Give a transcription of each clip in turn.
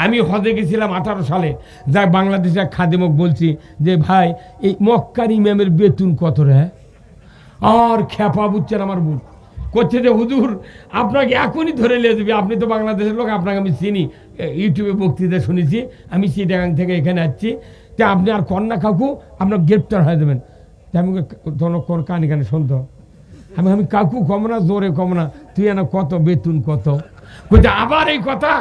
আমি হজে গেছিলাম 18 সালে, যা বাংলাদেশের খাদেমক বলছি যে ভাই এই মক্কার ইমামের বেতন কত রে? আর খেপা বুঝছেন আমার বুক করছে যে হুজুর আপনাকে এখনই ধরে নিয়ে যাবি, আপনি তো বাংলাদেশের লোক, আপনাকে আমি চিনি, ইউটিউবে বক্তৃতা শুনেছি, আমি চিটাগাং থেকে এখানে আসছি, তা আপনি আর কন্যা কাকু আপনার গ্রেপ্তার হয়ে যাবেন। আমি কোন কানে কানে শুনতো, আমি কাকু কম না, জোরে কম না, তুই না কত বেতন কত, বলছে আবার এই কথা।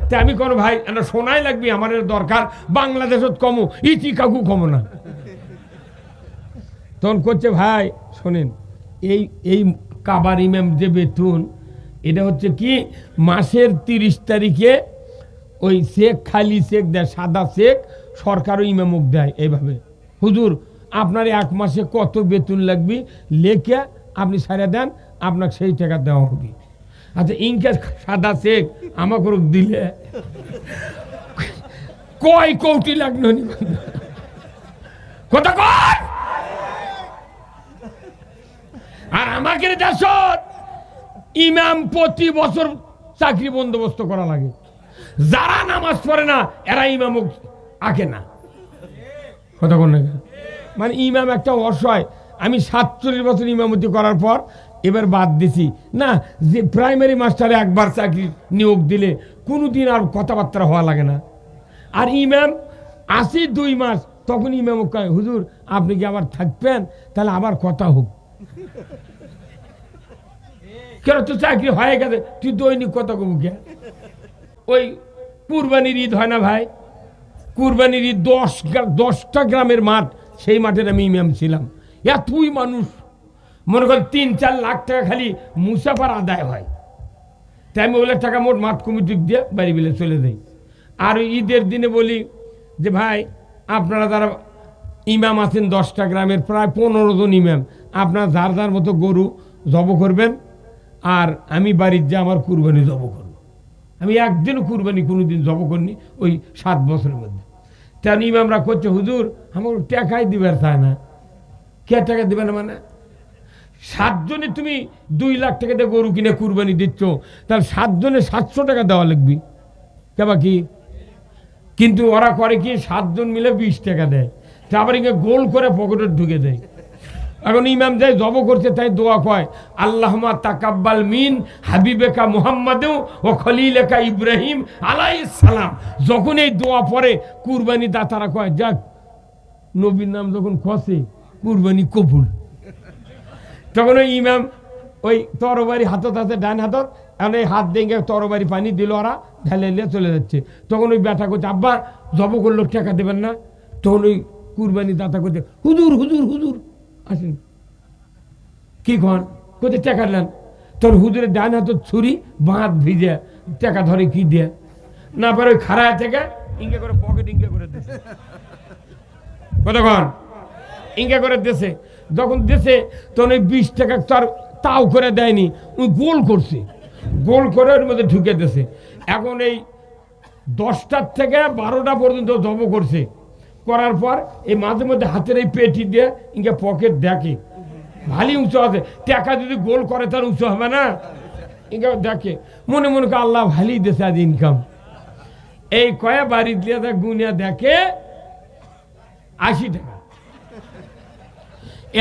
তা আমি কোনো ভাই এটা শোনাই লাগবি, আমার দরকার বাংলাদেশত কমো, ইতি কাকু কমো না। তখন করছে ভাই শোনেন, এই এই কাবার ইমাম যে বেতন, এটা হচ্ছে কি মাসের 30 তারিখে ওই শেখ খালি শেখ দেয়, সাদা শেখ, সরকারও ইমামক দেয় এইভাবে, হুজুর আপনার 1 মাসে কত বেতন লাগবে লেখে আপনি সারা দেন, আপনাকে সেই টাকা দেওয়া হবে। আচ্ছা ইনকে সাদা শেখ আমাকে দিলে কয় কোটি লাগলো কথা কর। আর আমাকে দেশত ইমাম প্রতি বছর চাকরি বন্দোবস্ত করা লাগে, যারা নামাজ পড়ে না এরা ইমামক আঁকে না, কথা কোন না। মানে ইমাম একটা অসহায়। আমি 47 বছর ইমামতি করার পর এবার বাদ দিছি না, যে প্রাইমারি মাস্টারে একবার চাকরি নিয়োগ দিলে কোনোদিন আর কথাবার্তা হওয়া লাগে না। আর ইমাম 82 মাস, তখন ইমাম কয় হুজুর আপনি কি আবার থাকবেন, তাহলে আবার কথা হোক, কেন তো চাকরি হয়ে গেছে, তুই দৈনিক কথা কব কে? ওই কুরবানির ঈদ হয় না ভাই, কুরবানির ঈদ 10টা গ্রামের মাঠ, সেই মাঠের আমি ইমাম ছিলাম। এতই মানুষ, মনে করেন 3-4 লাখ টাকা খালি মুসাফার আদায় হয়। তাই আমি ওগুলো টাকা মোট মাঠ কমিটি দিয়ে বাড়ি বিলে চলে যাই। আর ঈদের দিনে বলি যে ভাই আপনারা যারা ইমাম আছেন 10টা গ্রামের প্রায় 15 জন ইমাম, আপনারা যার যার মতো গরু জব করবেন, আর আমি বাড়ির যে আমার কুরবানি জব করব। আমি একদিনও কুরবানি কোনোদিন জব করিনি ওই 7 বছরের মধ্যে। তেন ইমামরা করছে হুজুর আমার টাকাই দিবার চায় না। কে টাকা দিবে না মানে? 7 জনে তুমি 2 লাখ টাকা দিয়ে গরু কিনে কুরবানি দিচ্ছ, তাহলে 7 জনে 700 টাকা দেওয়া লাগবে কেবা কি? কিন্তু ওরা করে কি 7 জন মিলে 20 টাকা দেয়, তারপর ইংকে গোল করে পকেটে ঢুকে দেয়। এখন ইমাম যাই জব করছে তাই দোয়া কয় আল্লাহুম্মা তাকাব্বাল মিন হাবিবেকা মুহাম্মাদু ও খলিলেকা ইব্রাহিম আলাইহিস সালাম। যখন এই দোয়া পড়ে কুরবানি দাতারা কয় যাক নবীর নাম যখন খসে কুরবানি কবুল। তখন ওই ইমাম ওই তরবারি হাতত আছে ডান হাতত, এখন এই হাত দিয়ে তরবারি পানি দিল, ওরা ঢেলে নিয়ে চলে যাচ্ছে। তখন ওই ব্যাটা করছে আব্বা জব করলো টাকা দেবেন না? তখন ওই কুরবানি দাতা করছে হুজুর হুজুর হুজুর আসেন, কি কন কোথায় টাকা নেন? তোর হুজুরের ডান হাত ছুরি বাঁধ ভিজে টাকা ধরে কি দিয়ে না পারে ওই খাড়া থেকে ইঙ্গে করে পকেট ইঙ্গে করে দিছে, কতক্ষণ ইঙ্গে করে দেশে। যখন দেশে তখন ওই 20 টাকা তাও করে দেয়নি, ওই গোল করছে, গোল করে ওর মধ্যে ঢুকে দিয়েছে। এখন এই 10টার থেকে 12টা পর্যন্ত জব করছে, করার পর এই মাঝে মধ্যে হাতের এই পেটি দিয়ে ইঙ্গে পকেট দেখে ভালি উঁচু আছে, টাকা যদি গোল করে তার উঁচু হবে না, ইঙ্গে দেখে মনে মনে করে আল্লাহ ভালোই দেশে আজ ইনকাম। এই কয়া বাড়ি দিয়ে গুনিয়া দেখে 80 টাকা।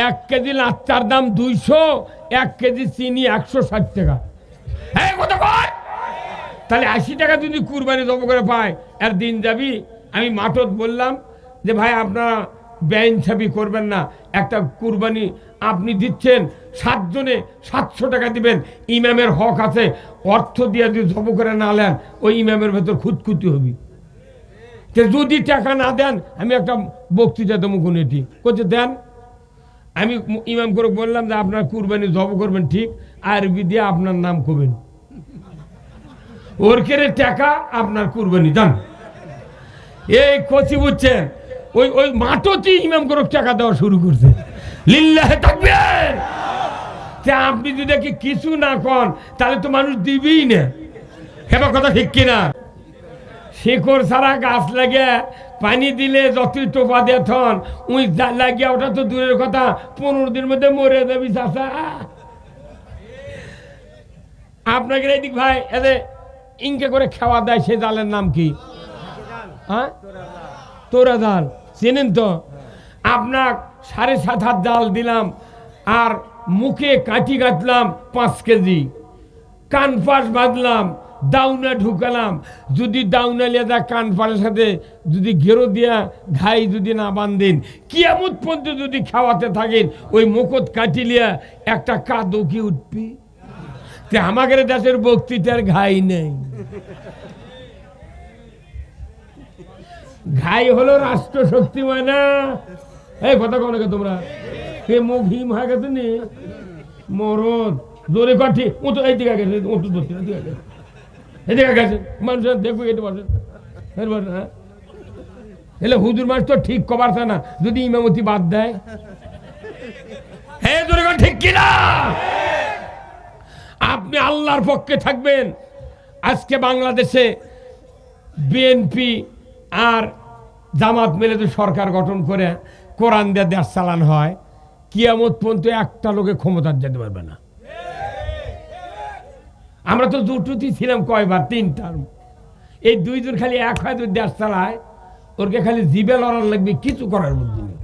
1 কেজি লাচ্চার দাম 200, 1 কেজি চিনি 160 টাকা। তাহলে 80 টাকা যদি কুরবানি জব করে পায় এর দিন যাবি। আমি মাঠত বললাম যে ভাই আপনারা বেআইন ছাবি করবেন না, একটা কুরবানি আপনি দিচ্ছেন 7 জনে 700 টাকা দিবেন, ইমামের হক আছে, অর্থ দিয়ে যদি জব করে না নেন ওই ইমামের ভেতর খুঁতখুতি হবি। যদি টাকা না দেন আমি একটা বক্তৃতা দেবো কোনটি করছে দেন। আমি ইমাম করে বললাম যে আপনার কুরবানি জব করবেন ঠিক, আরবি দিয়ে আপনার নাম করবেন, ওর কেড়ে টাকা আপনার কুরবানি দেন। এই কচি বুঝছেন, ওই ওই মাঠতে ইমাম করে টাকা দেওয়া শুরু করছে। লিল্লাহে তাকবীর। আপনি যদি কিছু না কন তাহলে তো মানুষ দিবেই না, হেবা কথা ঠিক কিনা? শেকড় ছাড়া গাছ লাগে পানি দিলে যতই টোপা দিয়ে থন ওই লাগিয়া ওটা তো দূরের কথা, 15 দিনের মধ্যে মরে যাবি চাষা। আপনাকে এইদিক ভাই এদের ইনকে করে খাওয়া দেয়, সে জালের নাম কি? হ্যাঁ, তোরা জাল চেনেন তো? আপনার 7.5 হাত জাল দিলাম, আর মুখে কাঠি গাঁথলাম 5 কেজি, কান পাশ বাঁধলাম, দাউনা ঢুকালাম। যদি দাউনা লেদা কান পাশের সাথে যদি ঘেরো দিয়া ঘাই যদি না বাঁধেন, কিয়ামত পর্যন্ত যদি খাওয়াতে থাকেন, ওই মুখত কাটি লিয়া একটা কাদো কি উঠবি? আমাদের দেশের বক্তৃতার ঘাই নেই। ঘাই হলো রাষ্ট্র শক্তি, মানে না? এই কথা কো নাকি তোমরা? মুখ হিম হয়ে গেছে নি মরদ জোরে কাঠি ও তো এই দিকে গেছে, ও তো এদিকে গেছে মানুষ দেখবো এটা বসেন। হ্যাঁ, এলে হুজুর মানুষ তো ঠিক কবার চায় না, যদি ইমামতি বাদ দেয়। হ্যাঁ জোরে কাঠ, ঠিক কিনা? আপনি আল্লাহর পক্ষে থাকবেন। আজকে বাংলাদেশে বিএনপি আর জামাত মিলে তো সরকার গঠন করে কোরআন দিয়ে দেশ চালানো হয়, কিয়ামত পর্যন্ত একটা লোকে ক্ষমতার যেতে পারবে না। আমরা তো জুটুতি ছিলাম কয়বার, 3 টার্ম। এই 2 জন খালি এক হয় দেশ চালায়, ওরকে খালি জিবে লড়ার লাগবে, কিছু করার বুদ্ধি নেই।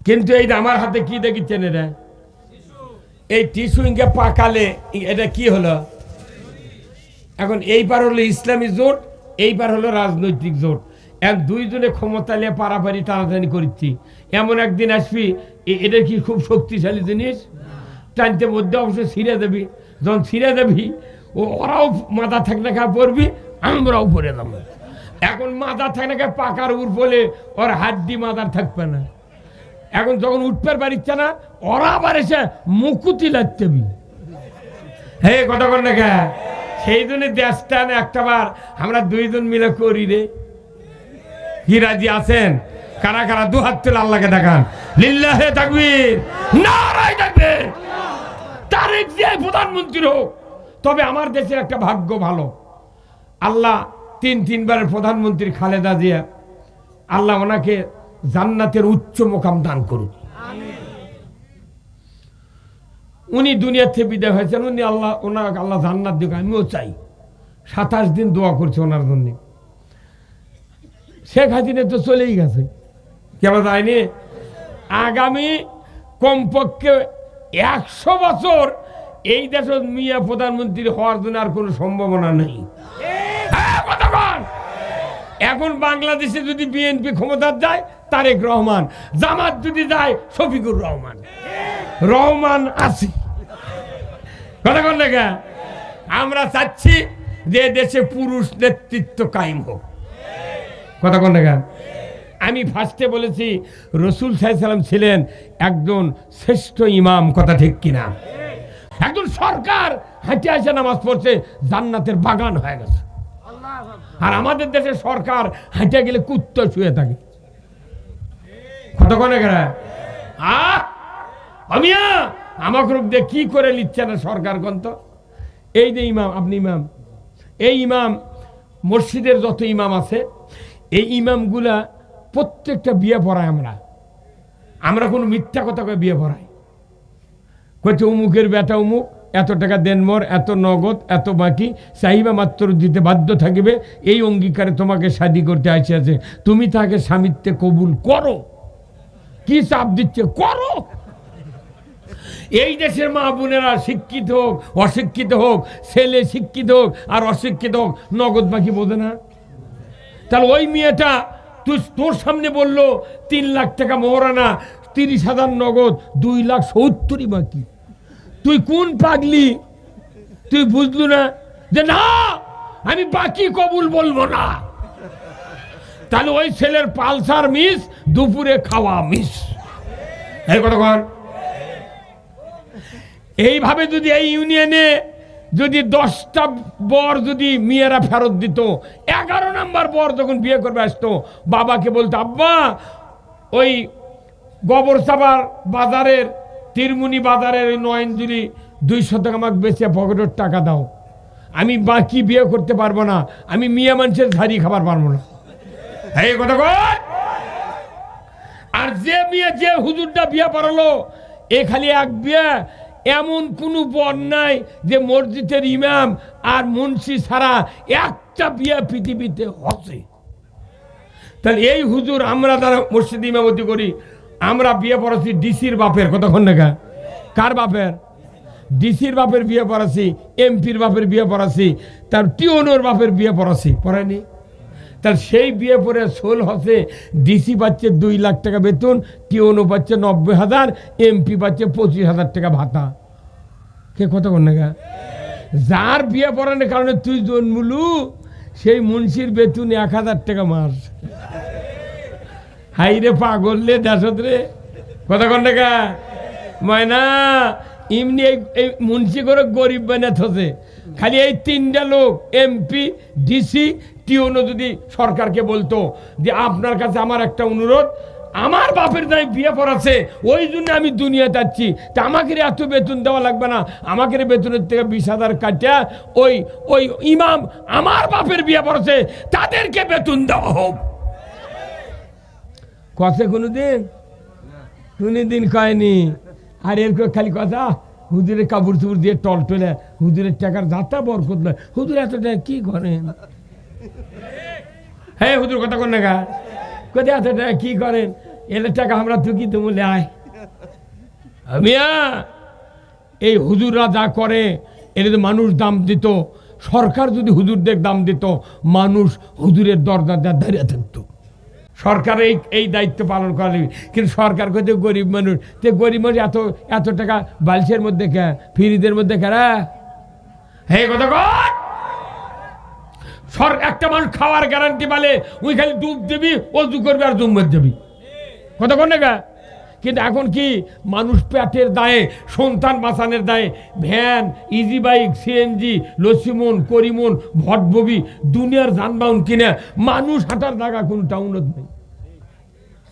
কিন্তু এই আমার হাতে কি দেখিচ্ছেন, এটা এই টিস্যু ইনকে পাকালে এটা কি হলো? এখন এই পার হলো ইসলামী জোট, এই পার হলো রাজনৈতিক জোট। 2 জনে ক্ষমতা নিয়ে পারাপারি টানাটানি করছি। এমন একদিন আসবি, এটা কি খুব শক্তিশালী জিনিস, টানতে মধ্যে অবশ্যই ছিঁড়ে দেবি। যখন ছিঁড়ে দেবি, ওরাও মাথা থাকলে খা পড়বি, আমরাও পড়ে যাবো। এখন মাথা থাকলে খা পাকার উপর বলে ওর হাড্ডি মাথার থাকবে না। এখন যখন উঠতে পারিচ্ছে না, ওরা আবার এসে মুকুতি লাগতেবি। হে কথা কর না খা, সেই জন্য দেশটা একটা বার আমরা 2 জন মিলে করি রে। কি রাজি আছেন? কারা কারা 2 হাত তুলে আল্লাহকে দেখান। লিল্লাহে তাকবীর, নারায়ে তাকবীর। তারেক জিয়া প্রধানমন্ত্রী হোক, তবে আমার দেশের একটা ভাগ্য ভালো। আল্লাহ 3 বারের প্রধানমন্ত্রী খালেদা জিয়া, আল্লাহ ওনাকে জান্নাতের উচ্চ মোকাম দান করুন। উনি দুনিয়া থেকে বিদায় হয়েছেন, উনি ওনাকে আল্লাহ জান্নাত দিক, আমিও চাই। 27 দিন দোয়া করছে ওনার জন্য। শেখ হাসিনা তো চলেই গেছে, কেমন যায়নি? আগামী কমপক্ষে 100 বছর এই দেশের মিয়া প্রধানমন্ত্রী হওয়ার জন্য আর কোনো সম্ভাবনা নেই। এখন বাংলাদেশে যদি বিএনপি ক্ষমতার যায়, তারেক রহমান, জামাত যদি যায়, শফিকুর রহমান। রহমান আছে, কথা কন না? আমরা চাচ্ছি যে দেশে পুরুষ নেতৃত্ব কায়েম হোক, কথা কন না? আমি ফার্স্টে বলেছি রাসূল সাল্লাল্লাহু আলাইহি সাল্লাম ছিলেন একজন শ্রেষ্ঠ ইমাম, কথা ঠিক কিনা? একজন সরকার হাঁটে আসে নামাজ পড়ছে, জান্নাতের বাগান হয়ে গেছে। আর আমাদের দেশের সরকার হাঁটে গেলে কুত্তা শুয়ে থাকে, কথা কন না? আমিয়া আমাকে রূপ দিয়ে কি করে নিচ্ছে না সরকার কন্ত? এই যে ইমাম, আপনি ইমাম, এই ইমাম মসজিদের যত ইমাম আছে, এই ইমামগুলা প্রত্যেকটা বিয়ে পড়ায়। আমরা কোনো মিথ্যা কথা কয়ে বিয়ে পড়াই, কচ্ছে অমুকের বেটা অমুক, এত টাকা দেন মোর, এত নগদ, এত বাকি চাহিবা মাত্র দিতে বাধ্য থাকিবে, এই অঙ্গীকারে তোমাকে শাদী করতে আসিয়াছে, তুমি তাকে স্বামিত্বে কবুল করো। কি চাপ দিচ্ছে, করো। এই দেশের মা বোনেরা শিক্ষিত হোক অশিক্ষিত হোক, ছেলে শিক্ষিত হোক আর অশিক্ষিত হোক, নগদ বাকি বোঝে না। তাহলে ওই মেয়েটা তোর সামনে বললো 3 লাখ টাকা মোহরানা, 30,000 নগদ, 2,70,000 বাকি। তুই কোন পাগলি? তুই বুঝলু না যে না আমি বাকি কবুল বলবো না? তাহলে ওই ছেলের পালসার মিস, দুপুরে খাওয়া মিস। এই কথা কর। এইভাবে যদি এই ইউনিয়নে যদি 10টা বর যদি মেয়েরা ফেরত দিত, 11 নম্বর বর যখন বিয়ে করবে আসতো, বাবাকে বলতো আব্বা ওই গোবরসাবার বাজারের, তিরমুনি বাজারের ওই নয়নজুরি 200 টাকা আমাকে বেঁচে পকেটের টাকা দাও, আমি বাকি বিয়ে করতে পারবো না, আমি মিয়া মানুষের ঝাড়ি খাবার পারবো না। এই কথা কর। আর যে মেয়ে যে হুজুরটা বিয়ে পড়ালো, এ খালি এক বিয়ে, এমন কোনো বর নাই যে মসজিদের ইমাম আর মুন্সি ছাড়া একটা বিয়ে পৃথিবীতে হচ্ছে। তাহলে এই হুজুর আমরা যারা মসজিদ ইমামতি করি, আমরা বিয়ে পড়াচ্ছি ডিসির বাপের, কতক্ষণ দেখা কার বাপের, ডিসির বাপের বিয়ে পড়াচ্ছি, এমপির বাপের বিয়ে পড়াচ্ছি, তার টিওনোর বাপের বিয়ে পড়াচ্ছি, পড়ায়নি? তার সেই বিয়ে পড়ে সোল হচ্ছে ডিসি পাচ্ছে 2 লাখ টাকা বেতন, টিওনো পাচ্ছে 90,000, এমপি পাচ্ছে 25,000 টাকা ভাতা। কে কতক্ষণ দেখা যার বিয়ে পড়ানোর কারণে তুই জন্মলু, সেই মুন্সির বেতন 1,000 টাকা মাস। হাই রে পাগল রে দেশত রে, কতক্ষণ টাকা ময়না এমনি এই মুন্সি করে গরিব বানিয়ে থসে। খালি এই 3টা লোক এমপি ডিসি টিওনো যদি সরকারকে বলতো যে আপনার কাছে আমার একটা অনুরোধ, আমার বাপের দায় বিয়ে পড়াচ্ছে ওই জন্য আমি দুনিয়া যাচ্ছি, তা আমাকে এত বেতন দেওয়া লাগবে না, আমাকে বেতনের থেকে 20,000 কাটিয়া ওই ওই ইমাম আমার বাপের বিয়ে পড়াচ্ছে তাদেরকে বেতন দেওয়া হোক। কষে কোনোদিন কয়নি। আর এরকম খালি কথা, হুজুরের কাপড় চুপড় দিয়ে টলটলে, হুজুরের টাকার যাত্রা বরকত নয়, হুজুর এত টাকা কি করেন? হ্যাঁ হুজুর কথা কোন টাকা কোথায় এত টাকা কি করেন? এর টাকা আমরা তুকি তো বলে আয় মিয়া। এই হুজুররা যা করে এটা তো মানুষ দাম দিত, সরকার যদি হুজুরদের দাম দিত মানুষ হুজুরের দরজা দাঁড়িয়ে থাকতো। সরকার এই দায়িত্ব পালন করে, কিন্তু সরকার কোথায় গরিব মানুষ, তো গরিব মানুষ এত এত টাকা বালিশের মধ্যে কে, ফ্রিজের মধ্যে কেরা? হ্যাঁ কথা কর, একটা মানুষ খাওয়ার গ্যারান্টি পালে ওই খালি ডুব দিবি, অজু করবি আর জুম্মত দেবি, কথা কর না। কিন্তু এখন কি মানুষ পেটের দায়ে, সন্তান বাঁচানোর দায়ে ভ্যান, ইজি বাইক, সিএনজি, লসিমন, করিমন, ভটববি দুনিয়ার যানবাহন কিনে মানুষ হাঁটার জায়গা কোনো টাউনত নেই।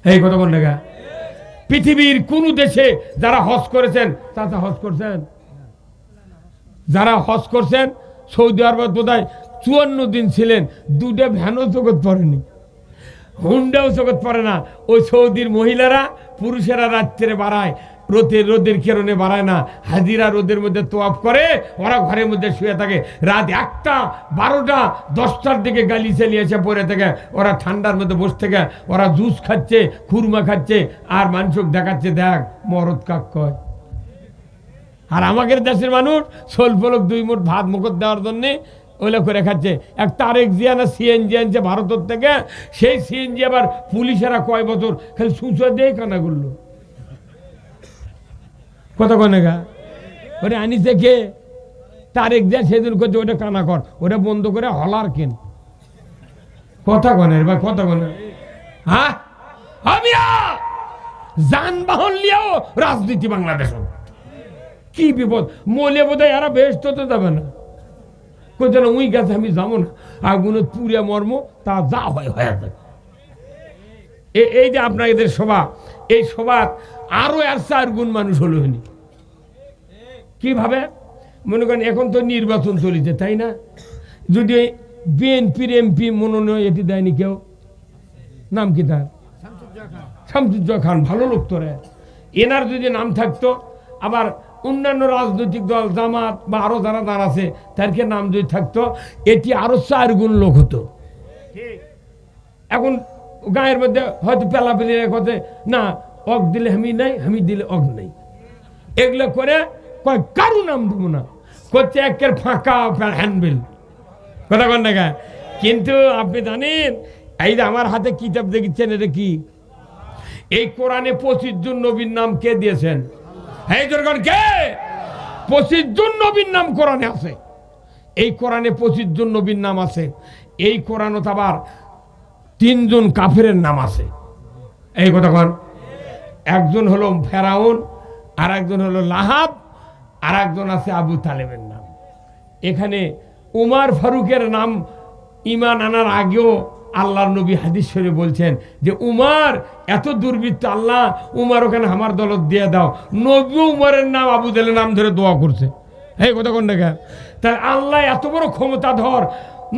এই কথা কোন জায়গা? পৃথিবীর কোন দেশে যারা হজ করেছেন, তারা হজ করছেন, যারা হজ করছেন সৌদি আরব বোধহয় 54 দিন ছিলেন, 2টা ভ্যানও জগৎ পড়েনি, হুন্ডাও জগৎ পড়ে না। ওই সৌদির মহিলারা পুরুষেরা রাত্রে বাড়ায়, রোদের কারণে বাড়ায় না, হাজিরা রোদের মধ্যে তোয়াফ করে, ওরা ঘরের মধ্যে শুয়ে থাকে, রাত 1টা 12টা 10টার দিকে গালি চালিয়ে এসে পড়ে থাকে, ওরা ঠান্ডার মধ্যে বসে থেকে ওরা জুস খাচ্ছে, খুরমা খাচ্ছে, আর মানুষক দেখাচ্ছে দেখ মরদ কাক কয়। আর আমাদের দেশের মানুষ সোলফলক 2 মুঠ ভাত মুখত দেওয়ার জন্যে ওইলা করে খাচ্ছে। এক তারেক জিয়া না সিএনজি আনছে ভারতের থেকে, সেই সিএনজি আবার পুলিশেরা কয় বছর খালি সুচা দিয়ে কানা করলো, কত কনেগা ওরে আনিছে কে? তারেক জিয়া সেদিন করছে ওটা কানা কর, ওটা বন্ধ করে হলার কেন, কথা কনের বা কথা কনের। হ্যাঁ আমিয়া যানবাহন লিয়াও রাজনীতি বাংলাদেশ, কি বিপদ! মলে বোধহয় এরা বেহেশত তো যাবে না, কোথাও না উই গেছে আমি যাবো না, আগুনে পুড়ে মর্ম তা যা হয় হয়ে যায়। এই যে আপনার এদের সভা, এই সভা আরো 4 গুণ মানুষ হলো হয়নি। কিভাবে? মনে করেন এখন তো নির্বাচন চলিছে, তাই না? যদি বিএনপির এমপি মনোনয়ন এটি দেয়নি কেউ, নাম কি তার? শামসুজ্জামান খান, ভালো লোক তো রে। এনার যদি নাম থাকতো, আবার অন্যান্য রাজনৈতিক দল জামাত বা আরো যারা দাঁড় আছে তাদেরকে নাম যদি থাকতো, এটি আরো 4 গুণ লোক হতো। এখন গায়ের মধ্যে হয়তো পেলাপেলি কথা না, অগ দিলে আমি নাই, আমি দিলে অগ নাই, এগুলো করে কয় কারো নাম দেবো না, করছে একের ফাঁকা হ্যান্ডবিল, কথা কন না। কিন্তু আপনি জানেন এই যে আমার হাতে কিতাব দেখছেন, এটা কি? এই কোরআনে 25 জন নবীর নাম কে দিয়েছেন? এই জনগণ কে? 25 জন নবীর নাম কোরআনে আছে। এই কোরআনে 25 জন নবীর নাম আছে। এই কোরআনত আবার 3 জন কাফেরের নাম আছে। এই কথা কন। একজন হলো ফেরাউন, আর একজন হলো লাহাব, আর একজন আছে আবু তালেবের নাম। এখানে উমার ফারুকের নাম ঈমান আনার আগেও আল্লাহর নবী হাদিস শরীফে বলছেন যে উমার এত দুর্বৃত্ত, আল্লাহ উমার ওখানে আমার দলত দিয়ে দাও। নবী উমারের নাম আবু জাহেলের নাম ধরে দোয়া করছে। এই কথা কোন দেখা? তাই আল্লাহ এত বড় ক্ষমতাধর,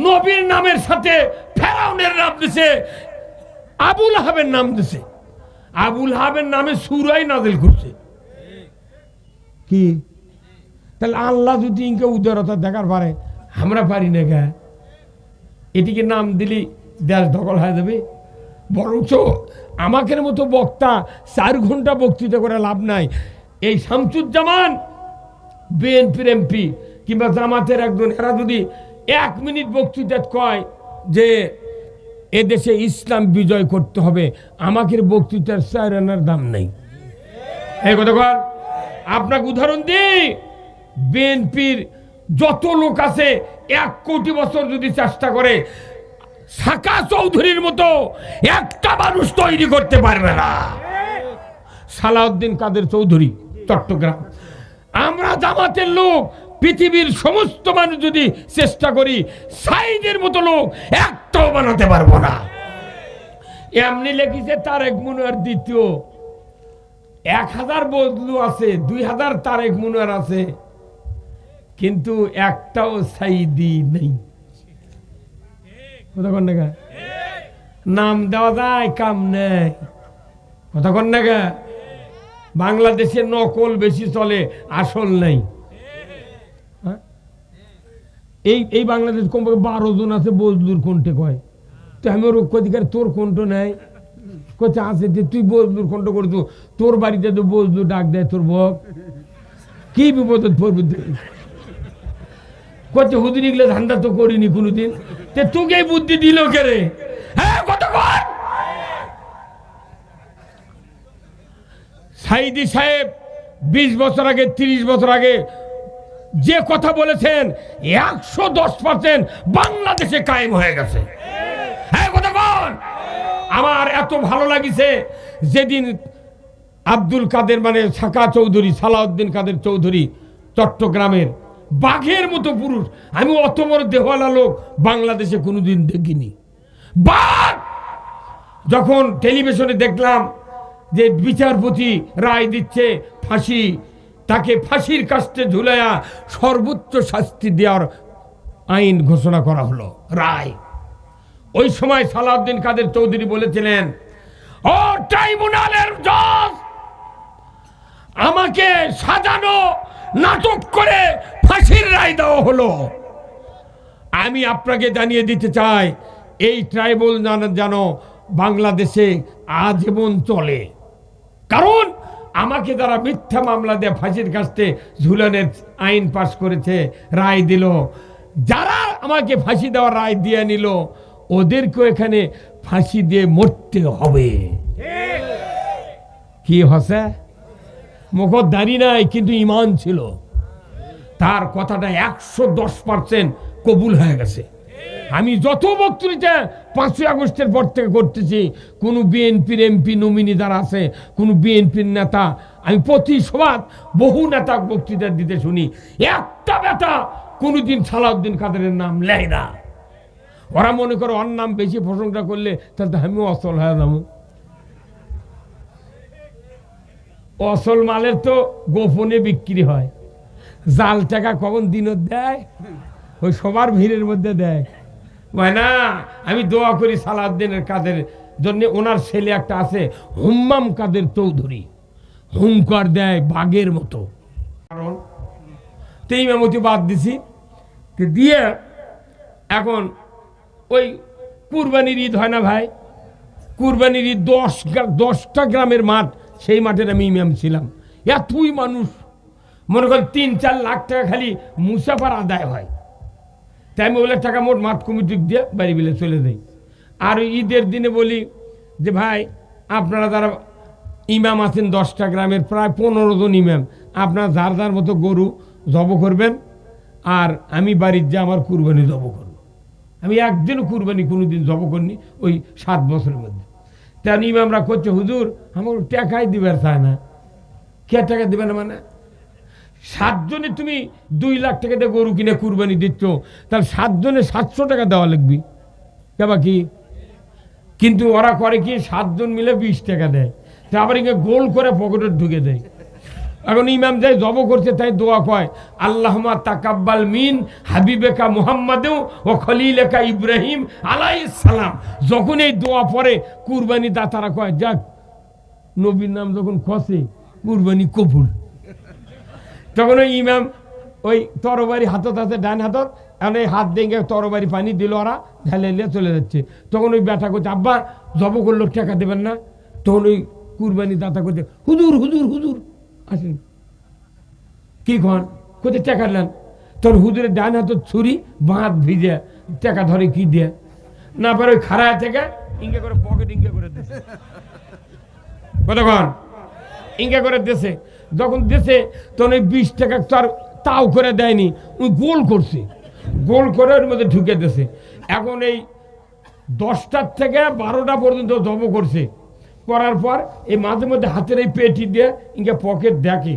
নবীর নামের সাথে ফেরাউনের নাম দিছে, আবুল আহাবের নাম দিছে। আবুল আহাবের নামে সূরাই নাযিল করছে। কি তাহলে আল্লাহ যদি ইনকে উদারতা দেখার পারে আমরা পারি না গা, এটিকে নাম দিলি দেশ দখল হয়ে যাবে। বরঞ্চ আমাদের মতো বক্তা 4 ঘন্টা বক্তৃতা করে লাভ নাই। এই শামসুজ্জামান বিএনপির এমপি কিংবা জামাতের একজন, এরা যদি 1 মিনিট বক্তৃতা কয় যে এদেশে ইসলাম বিজয় করতে হবে, আমাদের বক্তৃতার 4 আনার দাম নেই। এই কথা কর। আপনাকে উদাহরণ দিই, বিএনপির যত লোক আছে 1 কোটি বছর যদি চেষ্টা করে, সাকা চৌধুরীর মতো একটা মানুষ তৈরি করতে পারবে না। সালাউদ্দিন কাদের চৌধুরী, চট্টগ্রাম। আমরা জামাতের লোক, পৃথিবীর সমস্ত মানুষ যদি চেষ্টা করি, সাইদের মতো লোক একটাও বানাতে পারবো না। এমনি লেখিছে তারেক মুনোয়ার দ্বিতীয়, 1000 বদলু আছে, 2000 তারেক মুনোয়ার আছে, কিন্তু একটাও সাইদি নেই। কথা কন না, নাম দেওয়া যায় কাম নেই। কথা কন না, বাংলাদেশে নকল বেশি চলে, আসল নাই। এই বাংলাদেশ কমপক্ষে 12 জন আছে বজলুর কোনটে কয়। তো আমি ওর অধিকার, তোর কোনট নাই কচ্ছে আছে যে তুই বজলুর কোনট করতো, তোর বাড়িতে তো বজলু ডাক দেয় তোর বক, কি বিপদ পড়বে। কচ্ছে হুজুর এগুলো ধান্দা তো করিনি কোনোদিন, তোকে বুদ্ধি দিল কে রে? হ্যাঁ কতক্ষণ। সাইদি সাহেব 20 বছর আগে, 30 বছর আগে যে কথা বলেছেন 110% বাংলাদেশে কায়েম হয়ে গেছে। হ্যাঁ কতক্ষণ। আমার এত ভালো লাগিছে যেদিন আব্দুল কাদের মানে সাকা চৌধুরী, সালাউদ্দিন কাদের চৌধুরী চট্টগ্রামের বাঘের মতো পুরুষ, আমি অত বড় দেহওয়ালা লোক বাংলাদেশে কোনোদিন দেখিনি। বাঘ যখন টেলিভিশনে দেখলাম যে বিচারপতি রায় দিচ্ছে ফাঁসি, তাকে ফাঁসির কাস্টে ঝুলাইয়া সর্বোচ্চ শাস্তি দেওয়ার আইন ঘোষণা করা হলো, রায়। ওই সময় সালাউদ্দিন কাদের চৌধুরী বলেছিলেন, ও ট্রাইব্যুনালের জজ, আমাকে সাজানো নাটক করে ফাঁসির রায় দেওয়া হলো। আমি আপনাকে জানিয়ে দিতে চাই, এই ট্রাইব্যুনাল যেন বাংলাদেশে আজীবন চলে। কারণ আমাকে যারা মিথ্যা মামলা দিয়ে ফাঁসির কাস্টে ঝুলানোর আইন পাশ করেছে, রায় দিল, যারা আমাকে ফাঁসি দেওয়ার রায় দিয়ে নিল, ওদেরকেও এখানে ফাঁসি দিয়ে মরতে হবে। কি হসে? মুখর দাড়ি নাই, কিন্তু ইমান ছিল। তার কথাটা 110% কবুল হয়ে গেছে। আমি যত বক্তৃতা 5ই আগস্টের পর থেকে করতেছি, কোন বিএনপির এমপি নমিনি যারা আছে, কোন বিএনপির নেতা, আমি প্রতি সভাত বহু নেতা বক্তৃতা দিতে শুনি, একটা বেটা কোনদিন সালাউদ্দিন কাদেরের নাম লেয় না। ওরা মনে করে ওর নাম বেশি প্রশংসা করলে তাহলে আমিও অসল হয়ে যাবো। অসল মালের তো গোপনে বিক্রি হয়, জাল টাকা কখন দিনত দেয়, ওই সবার ভিড়ের মধ্যে দেয়। না, আমি দোয়া করি সালাউদ্দিনের কাদের জন্য। ওনার ছেলে একটা আছে হুম্মাম কাদের চৌধুরী, হুঙ্কার দেয় বাঘের মতো। কারণ ইমামতি বাদ দিছি, দিয়ে এখন ওই কুরবানির ঈদ হয় না ভাই, কুরবানির ঈদ 10টা গ্রামের মাঠ, সেই মাঠের আমি ইমাম ছিলাম। এতই মানুষ, মনে করেন 3-4 লাখ টাকা খালি মুসাফার আদায় হয়। তাই আমি বলে টাকা মোট মাঠ কমিটি দিয়ে বাড়ি বিলে চলে যাই। আর ঈদের দিনে বলি যে ভাই, আপনারা যারা ইমাম আছেন 10টা গ্রামের, প্রায় 15 জন ইমাম, আপনারা যার যার মতো গরু জব করবেন, আর আমি বাড়ির যে আমার কুরবানি জব করব। আমি একদিনও কুরবানি কোনোদিন জব করিনি ওই 7 বছরের মধ্যে। তেমন ইমামরা করছে, হুজুর আমার টাকাই দিবার চায় না। কে টাকা দিবে না মানে? 7 জনে তুমি 2 লাখ টাকা দিয়ে গরু কিনে কুরবানি দিচ্ছ, তাহলে 7 জনে 700 টাকা দেওয়া লাগবে কেবা কি? কিন্তু ওরা করে কি, 7 জন মিলে 20 টাকা দেয়, তা আবার ইங்கே গোল করে পকেটে ঢুকে দেয়। এখন ইমাম যাই জব করছে, তাই দোয়া কয়, আল্লাহুম্মা তাকাব্বাল মিন হাবিবেকা মুহাম্মাদু ও খলিলেকা ইব্রাহিম আলাইহিস সালাম। যখন এই দোয়া পড়ে কুরবানি দাতারা কয়, যাক নবীর নাম যখন খসে কুরবানি কবুল। তখন ওই ইমাম ওই তরবারি হাতত আছে ডান হাতত, এখন এই হাত দিয়ে তরবারি পানি দিল, ওরা ঢেলে নিয়ে চলে যাচ্ছে। তখন ওই ব্যাটা করছে, আব্বা জব করলো টাকা দেবেন না? তখন ওই কুরবানি দাতা করছে, হুজুর হুজুর হুজুর আসেন, কি খন কোথায় টাকা নেন? তোর হুজুরের ডান হাতত ছুরি, বাঁধ ভিজে টাকা ধরে কি দিয়ে না পারে ওই খাড়ায় থেকে ইঙ্গে করে পকেট ইঙ্গে করে দিয়েছে। কতক্ষণ ইঙ্গে করে দিয়েছে। যখন দিয়েছে তখন ওই 20 টাকা তার তাও করে দেয়নি, ওই গোল করছে, গোল করে ওর মধ্যে ঢুকে দিয়েছে। এখন এই 10টার থেকে 12টা পর্যন্ত জব করছে, করার পর এই মাঝে মধ্যে হাতের এই পেটি দিয়ে ইঙ্গে পকেট দেখে,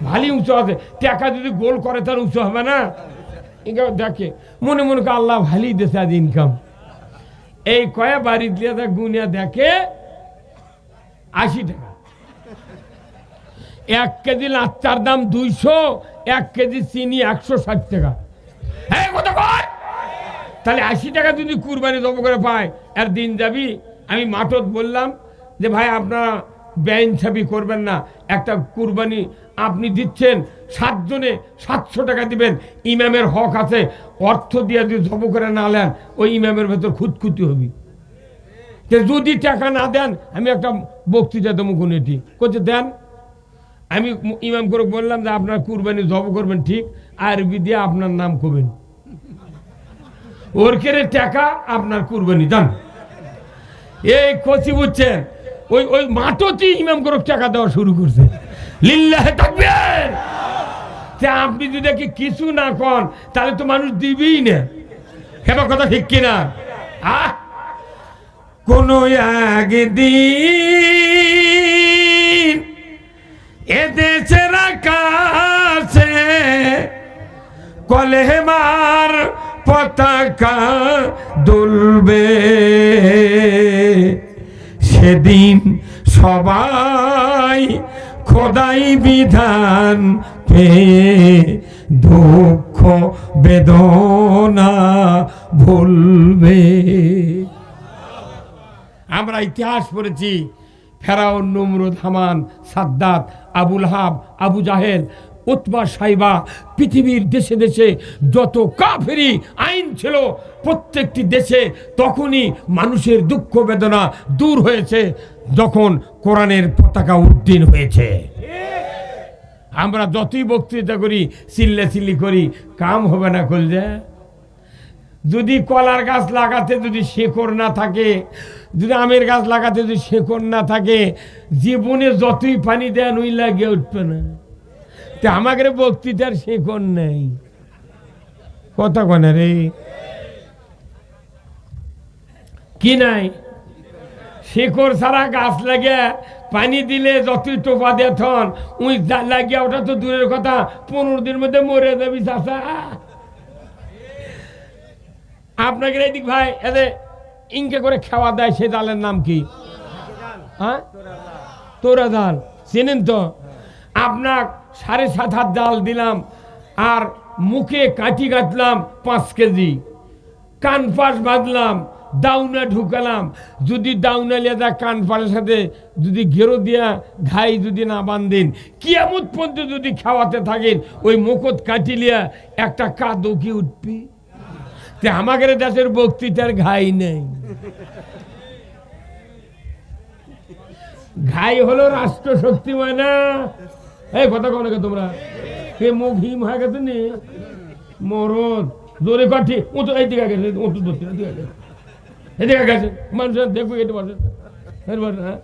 ভালোই উঁচু আছে, টাকা যদি গোল করে তার উঁচু হবে না? ইঙ্গে দেখে, মনে মনে করে আল্লাহ ভালোই দিয়েছে আজ ইনকাম। এই কয়ে বাড়ি দিয়ে গুনিয়া দেখে 80 টাকা। 1 কেজি লাচ্চার দাম 200, 1 কেজি চিনি 160 টাকা। হ্যাঁ কত কয়? তাহলে 80 টাকা যদি কুরবানি জব করে পায় আর দিন যাবি। আমি মাঠত বললাম যে ভাই আপনারা বেইনসাফি করবেন না, একটা কুরবানি আপনি দিচ্ছেন 7 জনে 700 টাকা দিবেন, ইমামের হক আছে, অর্থ দিয়ে যদি জব করে না নেন ওই ইমামের ভেতর খুঁতখুতি হবি। যদি টাকা না দেন আমি একটা বক্তৃতা দেবো কোনটি করছে দেন। আমি ইমাম করে বললাম যে আপনার কুরবানি জব করবেন ঠিক, আরবি দিয়ে আপনার নাম করবেন, ওর কেড়ে টাকা আপনার কুরবানি দেন। এই কচি বুঝছেন, ওই ওই মাঠটি ইমাম করে টাকা দেওয়া শুরু করছে। লিল্লাহে তাকবীর। আপনি যদি কিছু না কন তাহলে তো মানুষ দিবেই না। হেবা কথা ঠিক কিনা? কোন একদিন এদেশের আকাশে কলেমার পতাকা দুলবে, সেদিন সবাই খোদাই বিধান পেয়ে দুঃখ বেদনা ভুলবে। আমরা ইতিহাস পড়েছি, ফেরাউন, নমরুদ, হামান, সাদ্দাত, আবুল হাব, আবু জাহেল, উতবা, সাইবা, পৃথিবীর দেশে দেশে যত কাফেরি আইন ছিল প্রত্যেকটি দেশে তখনই মানুষের দুঃখ বেদনা দূর হয়েছে যখন কোরআনের পতাকা উড্ডীন হয়েছে। আমরা যতই বক্তৃতা করি, চিল্লাচিল্লি করি, কাম হবে না। কলজা যদি কলার গাছ লাগাতে যদি শেকড় না থাকে, যদি আমের গাছ লাগাতে যদি শেকড় না থাকে, জীবনে যতই পানি দেন ওই লাগিয়ে উঠবে না। তা আমাদের বক্তৃতার শেকড় নেই, কথা কনে রে কি নাই? শেকড় ছাড়া গাছ লাগে পানি দিলে যতই টোপা দিয়ে থন ওই লাগিয়া ওটা তো দূরের কথা, 15 দিনের মধ্যে মরে যাবি চাষা। আপনাকে এদিক ভাই এদের ইনকে করে খাওয়া দেয়, সে জালের নাম কি? হ্যাঁ, তোরা জাল চেনেন তো? আপনার 7.5 হাত জাল দিলাম আর মুখে কাঠি কাটলাম 5 কেজি, কান পাশ বাঁধলাম, দাউনা ঢুকালাম। যদি দাউনা লেদা কান পাশের সাথে যদি ঘেরো দিয়া ঘাই যদি না বান্ধেন, কিয়ামত পর্যন্ত যদি খাওয়াতে থাকেন ওই মুখত কাটি লিয়া একটা কাদো কি উঠবি? আমাদের দেশের বক্তৃতার ঘাই নেই। ঘাই হলো রাষ্ট্র শক্তি, মানে না? এই কথা কনে তোমরা মুখ হিম হয়ে গেছে নি মরদ জোরে কাঠি ও তো এই দিকে গেছে, ও তো ধরতে এদিকে গেছে মানুষ দেখবো এটা বসে। হ্যাঁ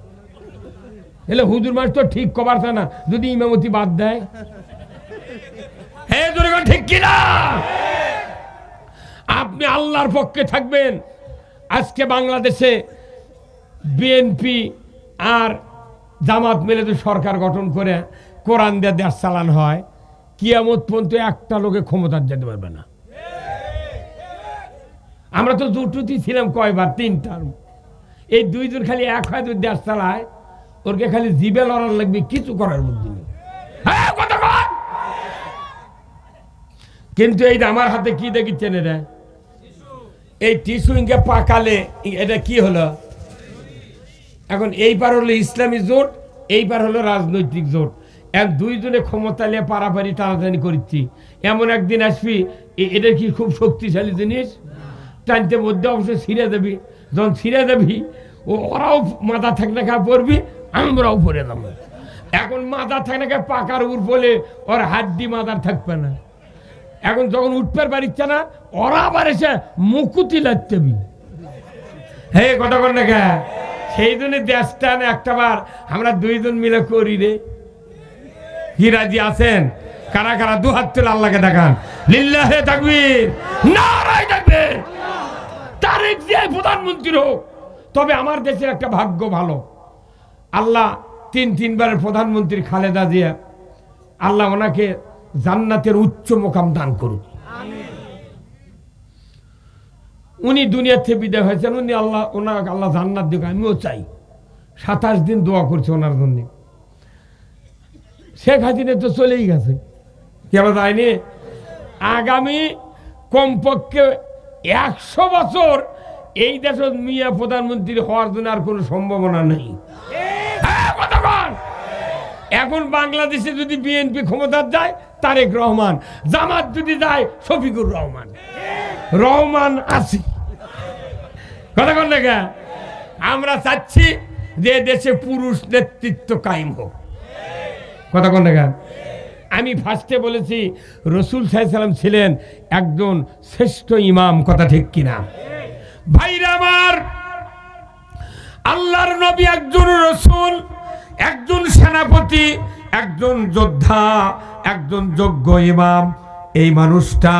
এলে হুজুর মানুষ তো ঠিক কবার না যদি ইমামতি বাদ দেয়। হ্যাঁ জোরে কাঠ ঠিক কিনা? আপনি আল্লাহর পক্ষে থাকবেন। আজকে বাংলাদেশে বিএনপি আর জামাত মিলে তো সরকার গঠন করে কোরআন দিয়ে দেশ চালানো হয়, কিয়ামত পর্যন্ত একটা লোকে ক্ষমতা যেতে পারবে না। আমরা তো জুটুতি ছিলাম কয়বার, 3 টার্ম। এই 2 জন খালি এক হয় যদি দেশ চালায়, ওরকে খালি জিবে লড়ার লাগবে, কিছু করার বুদ্ধি নেই। কিন্তু এই আমার হাতে কি দেখিচ্ছেন, এটা এই টিস্যু ইনকে পাকালে এটা কি হলো? এখন এই পার হলো ইসলামী জোট, এই পার হলো রাজনৈতিক জোট। এক দুইজনে ক্ষমতা নিয়ে পারাপারি টানাটানি করছি। এমন একদিন আসবি এটা কি খুব শক্তিশালী জিনিস, টানতে মধ্যে অবশ্যই ছিঁড়ে দেবি, যখন ছিঁড়ে দেবি ওরাও মাথা থাকলে খা পড়বি, আমরাও পড়ে যাবো। এখন মাথা থাকলে খা পাকার উপর বলে ওর হাড্ডি মাথার থাকবে না। এখন যখন উঠতে পারিচ্ছে না ওরা আবার এসে মুকুতি লাগতেবি। হে কথা কর না খা, সেই জন্য দেশটা একটা বার আমরা দুইজন মিলে করি রে। কি রাজি আছেন? কারা কারা দু হাত তুলে আল্লাহকে দেখান। লিল্লাহে তাকবীর, নারায়ে তাকবীর। তারেক জিয়া প্রধানমন্ত্রী হোক, তবে আমার দেশের একটা ভাগ্য ভালো, আল্লাহ তিনবারের প্রধানমন্ত্রী খালেদা জিয়া, আল্লাহ ওনাকে জান্নাতের উচ্চ মোকাম দান করুন। উনি দুনিয়ার থেকে বিদায় হয়েছেন, উনি ওনাকে আল্লাহ জান্নাত দিক, আমিও চাই। 27 দিন দোয়া করছে ওনার জন্য। শেখ হাসিনা তো চলেই গেছে, কেন যায়নি? আগামী কমপক্ষে 100 বছর এই দেশের মিয়া প্রধানমন্ত্রী হওয়ার জন্য আর কোনো সম্ভাবনা নেই। এখন বাংলাদেশে যদি বিএনপি ক্ষমতার যায় তারেক রহমান, জামাত যদি যায় শফিকুর রহমান, রহমান আসি। কথা কন না, আমরা চাচ্ছি যে দেশে পুরুষ নেতৃত্ব কায়েম হোক। কথা কন না। আমি ফার্স্টে বলেছি রাসূল সাল্লাল্লাহু আলাইহি সাল্লাম ছিলেন একজন শ্রেষ্ঠ ইমাম, কথা ঠিক কিনা? ভাইরা আমার, আল্লাহর নবী একজন রাসূল, একজন সেনাপতি, একজন যোদ্ধা, একজন যোগ্য ইমাম। এই মানুষটা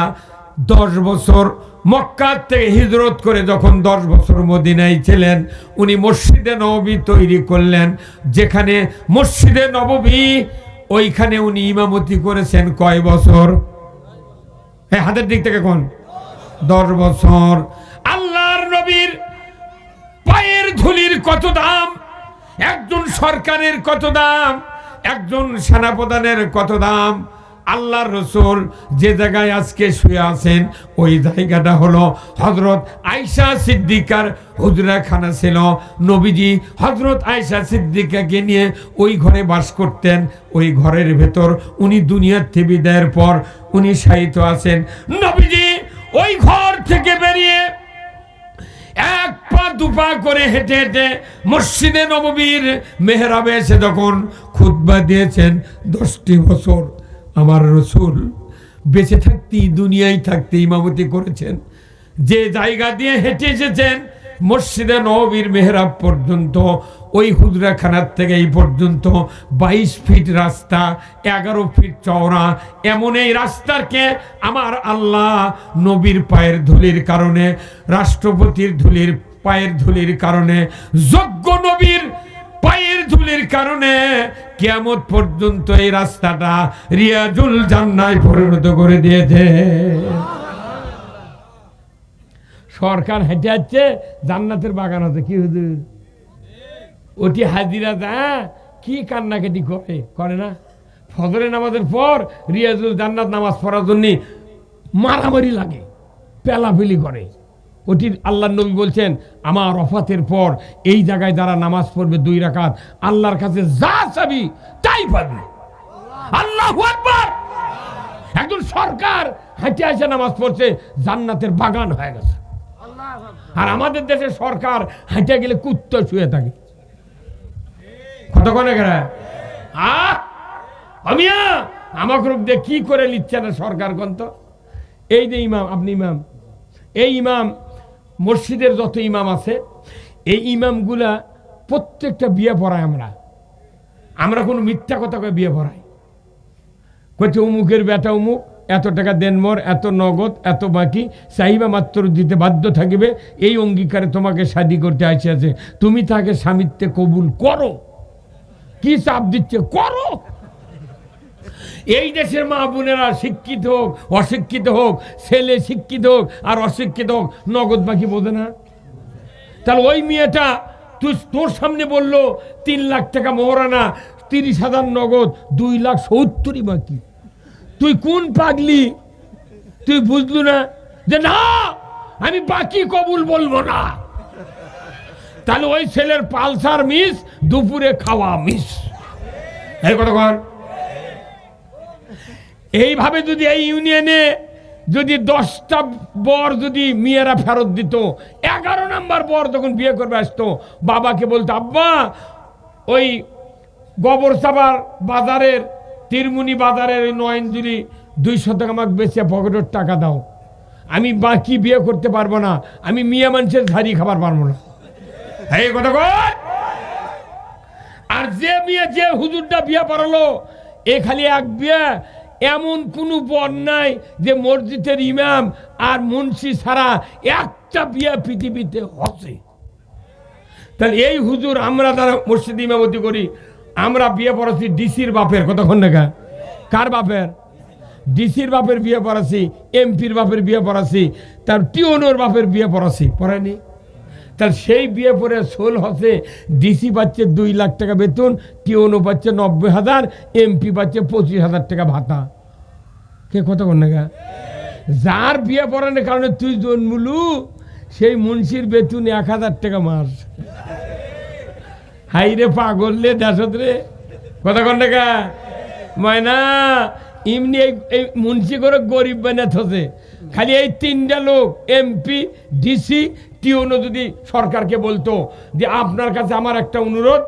10 বছর মক্কা থেকে হিজরত করে যখন 10 বছর মদিনায় ছিলেন, উনি মসজিদে নববী তৈরি করলেন। যেখানে মসজিদে নববী, ওইখানে উনি ইমামতি করেছেন কয় বছর? হ্যাঁ, হাতের দিক থেকে কোন? 10 বছর। আল্লাহর নবীর পায়ের ধুলির কত দাম, একজন সরকারের কত দাম, একজন সেনাপ্রধানের কত দাম। আল্লাহর রাসূল যে জায়গায় আজকে শুয়ে আছেন ওই জায়গাটা হলো হযরত আয়েশা সিদ্দিকার হুজরাখানা ছিল। নবীজি হযরত আয়েশা সিদ্দিকাকে নিয়ে ওই ঘরে বাস করতেন। ওই ঘরের ভেতর উনি দুনিয়ার থেকে বিদায়ের পর উনি শায়িত আছেন। নবীজি ওই ঘর থেকে বেরিয়ে 1 পা 2 পা করে হেঁটে হেঁটে মসজিদে নববীর মেহরাবে এসে যখন খুতবা দিয়েছেন, 10টি বছর আমার রাসূল বেঁচে থাকতে, দুনিয়ায় থাকতে ইমামতি করেছেন। যে জায়গা দিয়ে হেঁটে এসেছেন মসজিদে নববীর মেহরাব পর্যন্ত, ওই হুজরাখানার থেকে এই পর্যন্ত 22 ফিট রাস্তা, 11 ফিট চওড়া। এমন এই রাস্তাকে আমার আল্লাহ নবীর পায়ের ধুলির কারণে, রাষ্ট্রপতির ধুলির পায়ের ধুলির কারণে, যোগ্য নবীর পায়ের ধুলির কারণে কিয়ামত পর্যন্ত এই রাস্তাটা রিয়াজুল জান্নায় পরিণত করে দিয়েছে। সরকার হেঁটে যাচ্ছে, জান্নাতের বাগান আছে। কি হুজুর ওটি হাজিরা যা কি কান্নাকাটি করে না? ফজরের নামাজের পর রিয়াজুল জান্নাত নামাজ পড়ার জন্য মারামারি লাগে, পেলাফেলি করে। ওটি আল্লাহর নবী বলছেন, আমার ওফাতের পর এই জায়গায় যারা নামাজ পড়বে 2 রাকাত, আল্লাহর কাছে যা চাবি তাই পাবি। আল্লাহু আকবার। একজন সরকার হেঁটে এসে নামাজ পড়ছে, জান্নাতের বাগান হয়ে গেছে। আর আমাদের দেশে সরকার হেঁটে গেলে কুত্তা শুয়ে থাকে। কতক্ষণে গেলে আমাকে রূপ দিয়ে কি করে নিচ্ছে না সরকার গন্ত? এই যে ইমাম, আপনি ইমাম, এই ইমাম মসজিদের যত ইমাম আছে, এই ইমামগুলা প্রত্যেকটা বিয়ে পড়ায়। আমরা কোনো মিথ্যা কথা কয়ে বিয়ে পড়াই। কইছে অমুকের বেটা অমুক, এত টাকা দেন মোর, এত নগদ, এত বাকি, চাহিবা মাত্র দিতে বাধ্য থাকবে। এই অঙ্গীকারে তোমাকে শাদী করতে আছে, তুমি তাকে স্বামীত্বে কবুল করো। কি চাপ দিচ্ছে? করো। এই দেশের মা বোনেরা শিক্ষিত হোক অশিক্ষিত হোক, ছেলে শিক্ষিত হোক আর অশিক্ষিত হোক, নগদ বাকি বোঝে না। তাহলে ওই মেয়েটা তোর সামনে বললো 3 লাখ টাকা মোহরানা, 30,000 নগদ, 2,70,000 বাকি। তুই কোন পাগলি? তুই বুঝলু না যে না আমি বাকি কবুল বলবো না? তাহলে ওই ছেলের পালসার মিস, দুপুরে খাওয়া মিস। এই কথা কর। এইভাবে যদি এই ইউনিয়নে যদি 10টা বর যদি মেয়েরা ফেরত দিত, 11 নম্বর বর যখন বিয়ে করবে আসতো, বাবাকে বলতো, আব্বা ওই গোবরসাবার বাজারের তিরমুনি বাজারের ওই নয়নজুলি 200 টাকা আমাকে বেচে পকেটের টাকা দাও, আমি বাকি বিয়ে করতে পারবো না, আমি মিয়া মানুষের ঝাড়ি খাবার পারবো না। এই কথা কয়। আর যে মেয়ে যে হুজুরটা বিয়ে পড়ালো, এ খালি এক বিয়ে, এমন কোনো বর নাই যে মসজিদের ইমাম আর মুন্সি ছাড়া একটা বিয়ে পৃথিবীতে হচ্ছে। তাহলে এই হুজুর আমরা যারা মসজিদ ইমামতি করি, আমরা বিয়ে পড়াচ্ছি ডিসির বাপের, কতক্ষণ দেখা কার বাপের, ডিসির বাপের বিয়ে পড়াচ্ছি, এমপির বাপের বিয়ে পড়াচ্ছি, তার টিওনোর বাপের বিয়ে পড়াচ্ছি, পড়ায়নি? তার সেই বিয়ে পরে সোল হচ্ছে, ডিসি পাচ্ছে 2 লাখ টাকা বেতন, টিওনো পাচ্ছে 90,000, এমপি পাচ্ছে 25,000 টাকা ভাতা। কে কতক্ষণ দেখা? যার বিয়ে পড়ানোর কারণে তুই জন্মলু, সেই মুন্সির বেতন 1,000 টাকা মাস। হাই রে পাগল রে দেশত রে, কতক্ষণ টাকা ময়না এমনি এই মুন্সি করে গরিব বানাতে। খালি এই 3টা লোক এমপি ডিসি টিওনো যদি সরকারকে বলতো যে আপনার কাছে আমার একটা অনুরোধ,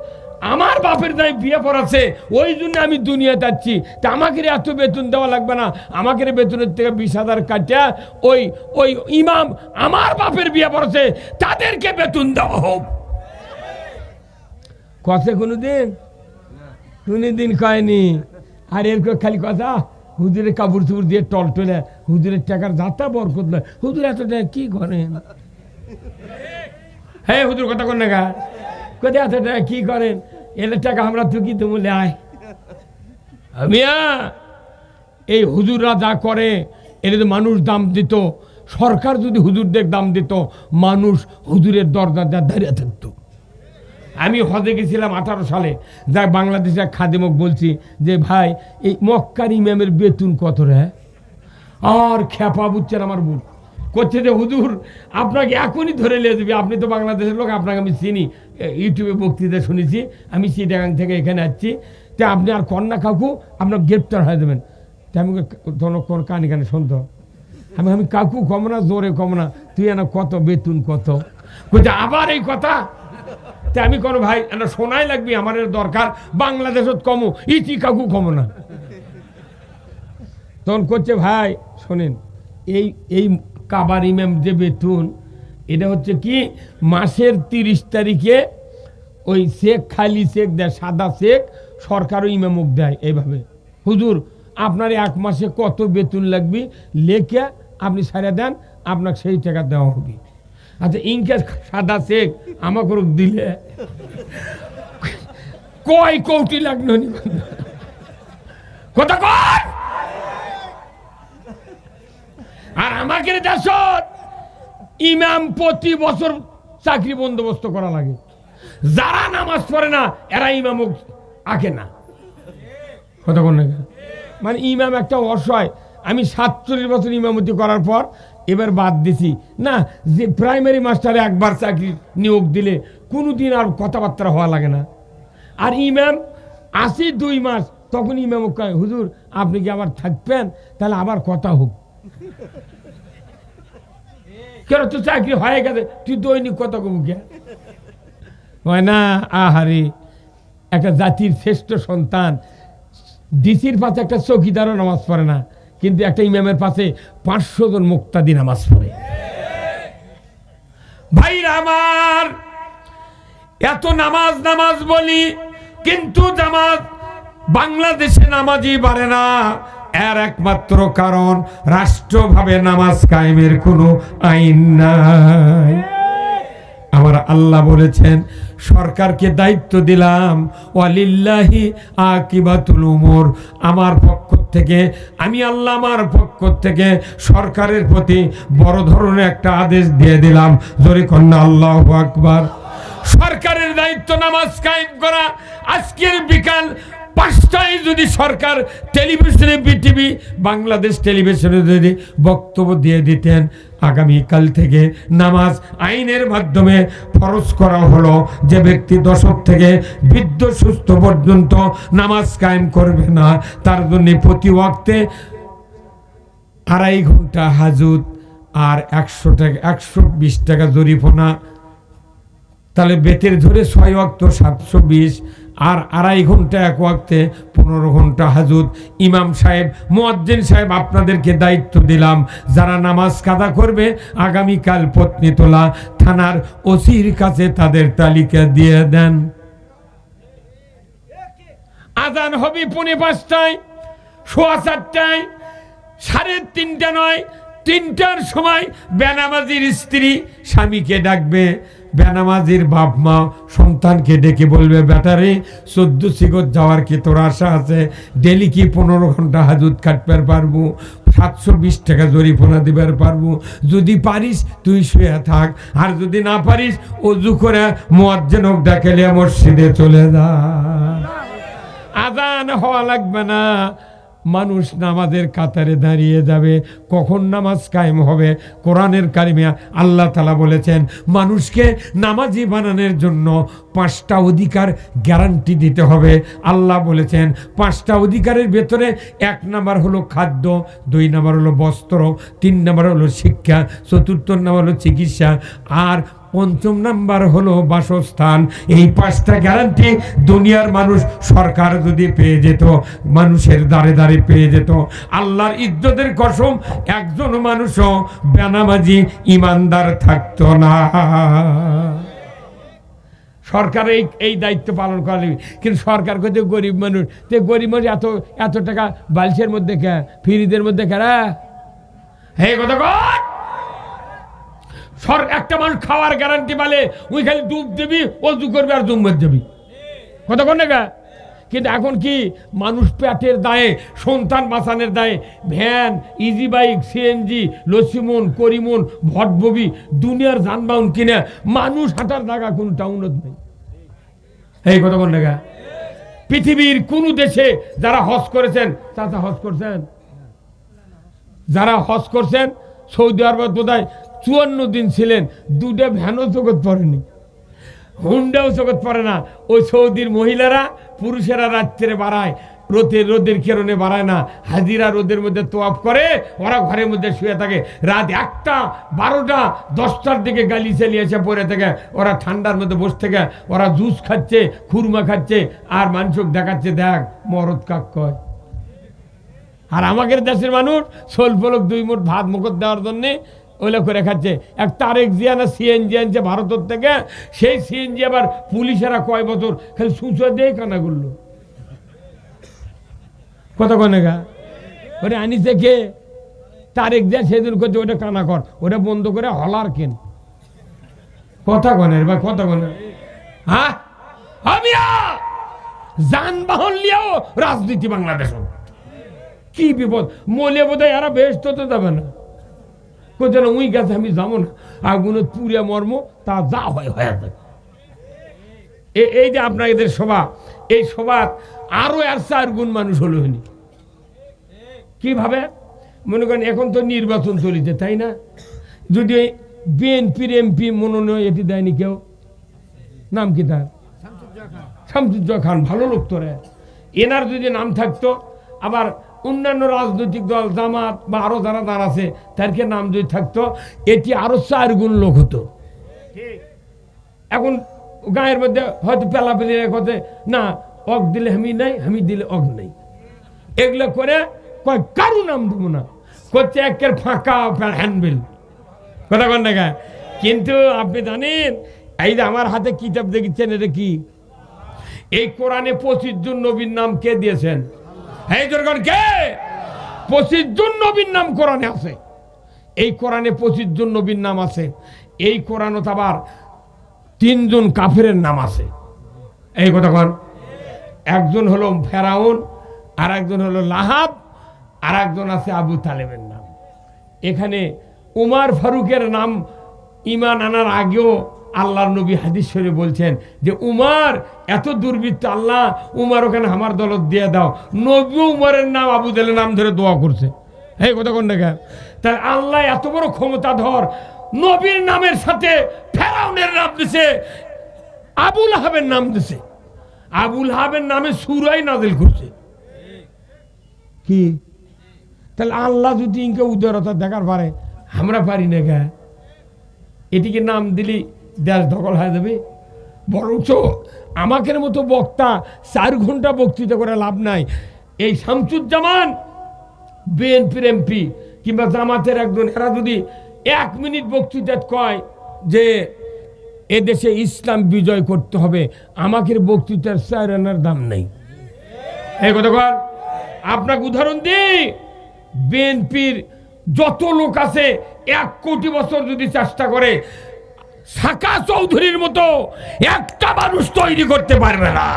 আমার বাপের দায় বিয়ে পড়াচ্ছে, ওই জন্য আমি দুনিয়াতে যাচ্ছি, তা আমাকে এত বেতন দেওয়া লাগবে না, আমাকে বেতনের থেকে 20,000 কাটা ওই ওই ইমাম আমার বাপের বিয়ে পড়াচ্ছে তাদেরকে বেতন দেওয়া হোক। কষে কোনোদিন কয়নি। আর এরকম খালি কথা, হুজুরের কাপড় চুপড় দিয়ে টলটলে, হুজুরের টাকার যাত্রা বরকত নয়, হুজুর এত টাকা কি করেন? হ্যাঁ হুজুর কথা কোন টাকা কোথায় এত টাকা কি করেন? এদের টাকা আমরা তুকি তো বলে আয় মিয়া। এই হুজুররা যা করে এর যদি মানুষ দাম দিত, সরকার যদি হুজুরদের দাম দিত, মানুষ হুজুরের দরজা দাঁড়িয়ে থাকতো। আমি হজে গেছিলাম 18 সালে, যাই বাংলাদেশের খাদেমক বলছি যে ভাই এই মক্কার ইমামের বেতন কত রে? আর খেপা বুঝছেন আমার বুক করছে যে হুজুর আপনাকে এখনই ধরে নিয়ে যাবে, আপনি তো বাংলাদেশের লোক, আপনাকে আমি চিনি, ইউটিউবে বক্তৃতা শুনেছি, আমি চিটাগাং থেকে এখানে আসছি, তা আপনি আর কন্যা কাকু আপনার গ্রেপ্তার হয়ে যাবেন। তা আমি কোন কানে কানে শুনতো, আমি কাকু কম না, জোরে কম না, তুই এনা কত বেতন কত? বলছে আবার এই কথা। তা আমি কোনো ভাই এটা শোনাই লাগবে, আমার দরকার, বাংলাদেশত কমো, ইতি কাকু কমো না। তখন করছে ভাই শোনেন, এই কাবার ইমাম যে বেতন, এটা হচ্ছে কি মাসের 30 তারিখে ওই শেখ খালি শেখ দেয়, সাদা শেখ সরকারও ইমামক দেয়। এইভাবে হুজুর আপনার 1 মাসে কত বেতন লাগবে লেখে আপনি সারা দেন, আপনাকে সেই টাকা দেওয়া হবে। আচ্ছা ইনকে সাদা শেখ আমাকে দিলে কয় কোটি লাগলো কথা কয়। আর আমাকে দেশত ইমাম প্রতি বছর চাকরি বন্দোবস্ত করা লাগে, যারা নামাজ পড়ে না এরা ইমামক আঁকে না। কথা কোন না, মানে ইমাম একটা অসহায়। আমি 47 বছর ইমামতি করার পর এবার বাদ দিছি না, যে প্রাইমারি মাস্টারে একবার চাকরি নিয়োগ দিলে কোনোদিন আর কথাবার্তা হওয়া লাগে না। আর ইমাম 82 মাস, তখন ইমাম কয় হুজুর আপনি কি আবার থাকবেন, তাহলে আবার কথা হোক। কেন তো চাকরি হয়ে গেছে, তুই দৈনিক কথা কবু কে হয় না? আহারে, একটা জাতির শ্রেষ্ঠ সন্তান ডিসির পাশে একটা চৌকিদারও নামাজ পড়ে না, কিন্তু একটা ইমামের পাশে 500 জন মুক্তাদি নামাজ পড়ে। ভাইরা আমার, এত নামাজ বলি, কিন্তু জামাত বাংলাদেশে নামাজই বাড়ে না। এর একমাত্র কারণ রাষ্ট্রভাবে নামাজ কায়েমের কোনো আইন নাই। আমার আল্লাহ বলেছেন সরকারকে দায়িত্ব দিলাম, ওয়ালিল্লাহি আকিবাতুল উমুর, আমার পক্ষ থেকে আমি আল্লাহ আমার পক্ষ থেকে সরকারের প্রতি বড় ধরনের একটা আদেশ দিয়ে দিলাম। জোরে কন্যা আল্লাহু আকবার। সরকারের দায়িত্ব নামাজ কায়েম করা। আজকের বিকাল 5টায় যদি সরকার টেলিভিশনে, বিটিভি বাংলাদেশ টেলিভিশনে যদি বক্তব্য দিয়ে দিতেন, আগামীকাল থেকে নামাজ আইনের মাধ্যমে ফরজ করা হলো যে ব্যক্তি দশক থেকে বৃদ্ধ সুস্থ পর্যন্ত নামাজ কায়েম করবে না, তার জন্য প্রতি ওয়াক্তে 2.5 ঘন্টা হাজত আর 100 টাকা 120 টাকা জরিমানা, তাহলে বেতের ধরে 6 ওয়াক্ত 720 আর 2.5 ঘন্টা 1 ওয়াক্তে 15 ঘন্টা হাজত। ইমাম সাহেব, মুয়াজ্জিন সাহেব, আপনাদেরকে দায়িত্ব দিলাম, যারা নামাজ কাজা করবে আগামীকাল পত্নীতলা থানার ওসির কাছে তাদের তালিকা দিয়ে দেন। আজান হবে 4:45, 4:15, 3:30 নয়, 3টার সময় বেনামাজির স্ত্রী স্বামীকে ডাকবে, বেনামাজির বাপ মা সন্তানকে ডেকে বলবে, বেটারে 14 সিগত যাওয়ার কি তোর আশা আছে? ডেলি কি 15 ঘন্টা হাজত কাটতে পারবো? 720 টাকা জরিমানা দিবার পারবো? যদি পারিস তুই শুয়ে থাক, আর যদি না পারিস ওযু করে মুয়াজ্জিন ডাকেলে মসজিদে চলে যা। আজান হওয়া লাগবে না, মানুষ নামাজের কাতারে দাঁড়িয়ে যাবে। কখন নামাজ কায়েম হবে? কোরআনের কারিমে আল্লাহ তাআলা বলেছেন, মানুষকে নামাজি বানানোর জন্য 5টা অধিকার গ্যারান্টি দিতে হবে। আল্লাহ বলেছেন 5টা অধিকারের ভেতরে 1 নাম্বার হলো খাদ্য, 2 নাম্বার হলো বস্ত্র, 3 নাম্বার হলো শিক্ষা, 4 নাম্বার হলো চিকিৎসা, আর 5 নাম্বার হলো বাসস্থান। এই 5টা গ্যারান্টি দুনিয়ার মানুষ, সরকার যদি পেয়ে যেত, মানুষের দাঁড়ে দাঁড়ে পেয়ে যেত, আল্লাহর ইজ্জতের কসম একজন মানুষও বেনামাজি ইমানদার থাকতো না। সরকার এই দায়িত্ব পালন করে, কিন্তু সরকার করতে গরিব মানুষ, তো গরিব মানুষ এত টাকা বালিশের মধ্যে কে, ফ্রিজের মধ্যে কেরা? হে কথা কর, একটা মানুষ খাওয়ার গ্যারান্টি পালে ওই খালি ডুব দিবি, অজু করবি আর জুম্মত যাবি, কথা কর না গা। কিন্তু এখন কি মানুষ পেটের দায়ে, সন্তান বাঁচানোর দায়ে ভ্যান, ইজি বাইক, সিএনজি, লসিমন, করিমন, ভটববি, দুনিয়ার যানবাহন কিনে মানুষ হাঁটার জায়গা কোন টাউনত নেই। এই কথা কর না গা। পৃথিবীর কোন দেশে যারা হজ করেছেন, চাচা হজ করছেন, যারা হজ করছেন সৌদি আরব বোধহয় 54 দিন ছিলেন, 2টা ভ্যানও জগৎ পড়েনি, হুন্ডাও জগৎ পড়ে না। ওই সৌদির মহিলারা, পুরুষেরা রাত্রে বাড়ায়, রোদের কারণে বাড়ায় না, হাজিরা রোদের মধ্যে তোয়াফ করে, ওরা ঘরের মধ্যে শুয়ে থাকে। রাত 1টা, 12টা, 10টার দিকে গালি চালিয়ে এসে পড়ে থাকে, ওরা ঠান্ডার মধ্যে বসে থেকে ওরা জুস খাচ্ছে, খুরমা খাচ্ছে, আর মানুষক দেখাচ্ছে, দেখ মরদ কাক কয়। আর আমাদের দেশের মানুষ সোল ফলক 2 মুঠ ভাত মুখত দেওয়ার জন্যে ওইলা করে খাচ্ছে। এক তারেক জিয়া না সিএনজি আনছে ভারতের থেকে, সেই সিএনজি আবার পুলিশেরা কয় বছর খালি সুঁচো দিয়ে কানা করলো, কথা কনে গা। ওটা আনিছে কে? তারেক জিয়া সেদিন করছে ওটা কানা কর, ওটা বন্ধ করে হলার কেন, কথা কনের বা কথা কনে। হ্যাঁ আমিয়া যানবাহন লিয়াও রাজনীতি বাংলাদেশ, কি বিপদ। মলে বোধ হয় এরা বেশ তো যাবে না, কোথাও উই গেছে আমি যাবো না, আগুনে পুড়ে মর্ম, তা যা হয় হয়ে যাবে। এই যে আপনার এদের সভা, এই সভার আরো 4 গুণ মানুষ হলো হয়নি। কিভাবে? মনে করেন এখন তো নির্বাচন চলিছে, তাই না? যদি বিএনপির এমপি মনোনয়ন এটি দেয়নি কেউ, নাম কি তার? শামসুজ্জামান খান, ভালো লোক তো রে। এনার যদি নাম থাকতো, আবার অন্যান্য রাজনৈতিক দল জামাত বা আরো যারা আছে তারকে নাম যদি থাকতো, এটি আরো 4 গুণ লোক হতো। এখন গায়ের মধ্যে হয়তো পেলাপেলি কথা, না অগ দিলে আমি নাই, আমি দিলে অগ নেই, এগুলো করে কয় কারু নাম দেবো না, করছে একের ফাঁকা হ্যান্ডবিল, কথা কন না। কিন্তু আপনি জানেন, এই যে আমার হাতে কিতাব দেখছেন, এটা কি? এই কোরআনে 25 জন নবীর নাম কে দিয়েছেন? এই জনগণ কে? 25 জন নবীর নাম কোরআনে আছে। এই কোরআনে 25 জন নবীর নাম আছে। এই কোরআনত আবার 3 জন কাফেরের নাম আছে। এই কথা কন। একজন হলো ফেরাউন, আর একজন হলো লাহাব, আর একজন আছে আবু তালেবের নাম। এখানে উমার ফারুকের নাম ঈমান আনার আগেও আল্লাহর নবী হাদিস শরীফে বলছেন যে উমার এত দুর্বৃত্ত, আল্লাহ উমার ওখানে আমার দলত দিয়ে দাও। নবী উমারের নাম আবু জাহেলের নাম ধরে দোয়া করছে। এই কথা কোন দেখা? তাই আল্লাহ এত বড় ক্ষমতাধর, নবীর নামের সাথে ফেরাউনের নাম দিছে, আবুল আহাবের নাম দিছে। আবুল আহাবের নামে সূরাই নাযিল করছে। কি তাহলে আল্লাহ যদি ইনকে উদারতা দেখার পারে, আমরা পারি না গা? এটিকে নাম দিলি দেশ দখল হয়ে যাবে। বরঞ্চ আমাদের মতো বক্তা 4 ঘন্টা বক্তৃতা করে লাভ নাই। এই শামসুজ্জামান বিএনপির এমপি কিংবা জামাতের একজন, এরা যদি 1 মিনিট বক্তৃতা কয় যে এদেশে ইসলাম বিজয় করতে হবে, আমাদের বক্তৃতার 4 আনার দাম নেই। এই কথা কর। আপনাকে উদাহরণ দিই, বিএনপির যত লোক আছে 1 কোটি বছর যদি চেষ্টা করে, সাকা চৌধুরীর মতো একটা মানুষ তৈরি করতে পারবে না।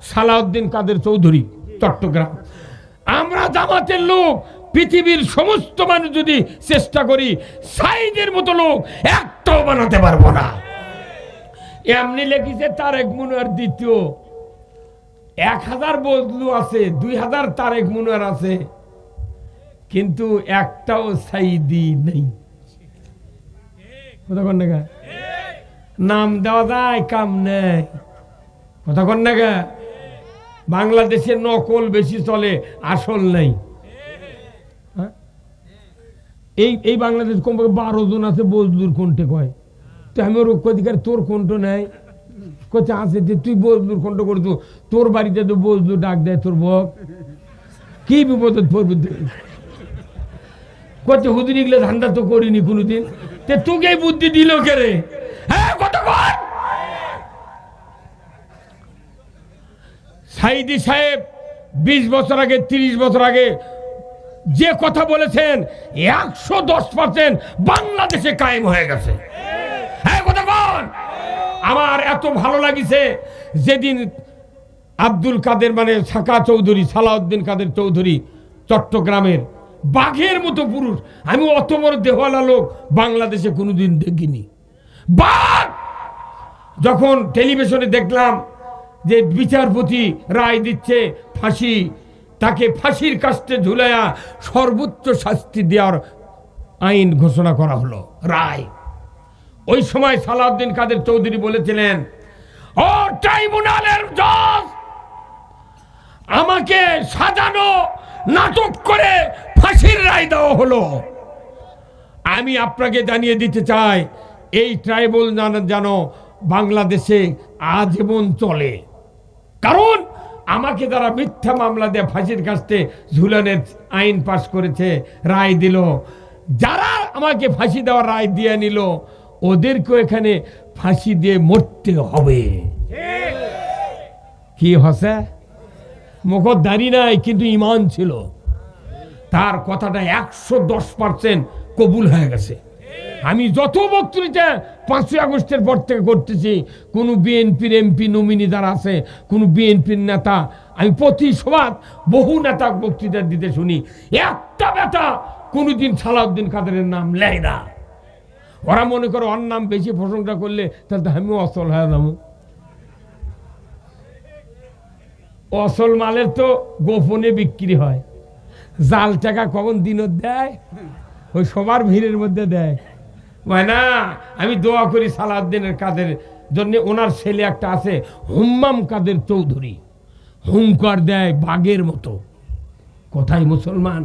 সালাউদ্দিন কাদের চৌধুরী, চট্টগ্রাম। আমরা জামাতের লোক, পৃথিবীর সমস্ত মানুষ যদি চেষ্টা করি, সাইদের মতো লোক একটাও বানাতে পারবো না। এমনি লেখিছে তারেক মুনোয়ার দ্বিতীয়। 1000 বজলু আছে, 2000 তারেক মুনোয়ার আছে, কিন্তু একটাও সাইদি নেই। কথা কন না, নাম দেওয়া যায়, কাম নেই। কথা কন না, বাংলাদেশে নকল বেশি চলে, আসল নেই। এই বাংলাদেশ কমপক্ষে 12 জন আছে বজলুর কোনটে কয়। তো আমি ওর অধিকার, তোর কোনটো নেই কোথা আছে যে তুই বজলুর কোনটো করতো? তোর বাড়িতে তো বজলু ডাক দেয়, তোর বক কি বিপদে পড়বে? কত হুজুরি গুলো ধান্দা তো করিনি কোনোদিন, তোকে বুদ্ধি দিল কে রে? হ্যাঁ, কতক্ষণ সাইদি সাহেব 20 বছর আগে, 30 বছর আগে যে কথা বলেছেন, 110% বাংলাদেশে কায়েম হয়ে গেছে। হ্যাঁ, কতক্ষণ আমার এত ভালো লাগিছে যেদিন আব্দুল কাদের, মানে সাকা চৌধুরী, সালাউদ্দিন কাদের চৌধুরী, চট্টগ্রামের বাঘের মতো পুরুষ। আমি অত বড় দেহওয়ালা লোক বাংলাদেশে কোনোদিন দেখিনি। বাঘ যখন টেলিভিশনে দেখলাম যে বিচারপতি রায় দিচ্ছে ফাঁসি, তাকে ফাঁসির কাস্টে ঝুলাইয়া সর্বোচ্চ শাস্তি দেওয়ার আইন ঘোষণা করা হলো, রায়। ওই সময় সালাউদ্দিন কাদের চৌধুরী বলেছিলেন, ও ট্রাইব্যুনালের জজ, আমাকে সাজানো নাটক করে ফাঁসির রায় দেওয়া হলো। আমি আপনাকে জানিয়ে দিতে চাই, এই ট্রাইব্যুনাল যেন বাংলাদেশে আজীবন চলে। কারণ আমাকে যারা মিথ্যা মামলা দিয়ে ফাঁসির কাস্টে ঝুলানোর আইন পাশ করেছে, রায় দিল, যারা আমাকে ফাঁসি দেওয়ার রায় দিয়ে নিল, ওদেরকেও এখানে ফাঁসি দিয়ে মরতে হবে। কি হসে? মুখর দাড়ি নাই, কিন্তু ইমান ছিল। তার কথাটা 110% কবুল হয়ে গেছে। আমি যত বক্তৃতা 5ই আগস্টের পর থেকে করতেছি, কোন বিএনপির এমপি নমিনি যারা আছে, কোন বিএনপির নেতা, আমি প্রতি সভায় বহু নেতা বক্তৃতা দিতে শুনি, একটা বেটা কোনোদিন সালাউদ্দিন কাদেরের নাম নেয় না। ওরা মনে করে ওর নাম বেশি প্রশংসা করলে তাহলে আমিও অসল হয়ে যাবো। অসল মালের তো গোপনে বিক্রি হয়, জাল টাকা কখন দিনত দেয়, ওই সবার ভিড়ের মধ্যে দেয়। না, আমি দোয়া করি সালাউদ্দিনের কাদের জন্য। ওনার ছেলে একটা আছে হুম্মাম কাদের চৌধুরী, হুঙ্কার দেয় বাঘের মতো। কোথায় মুসলমান?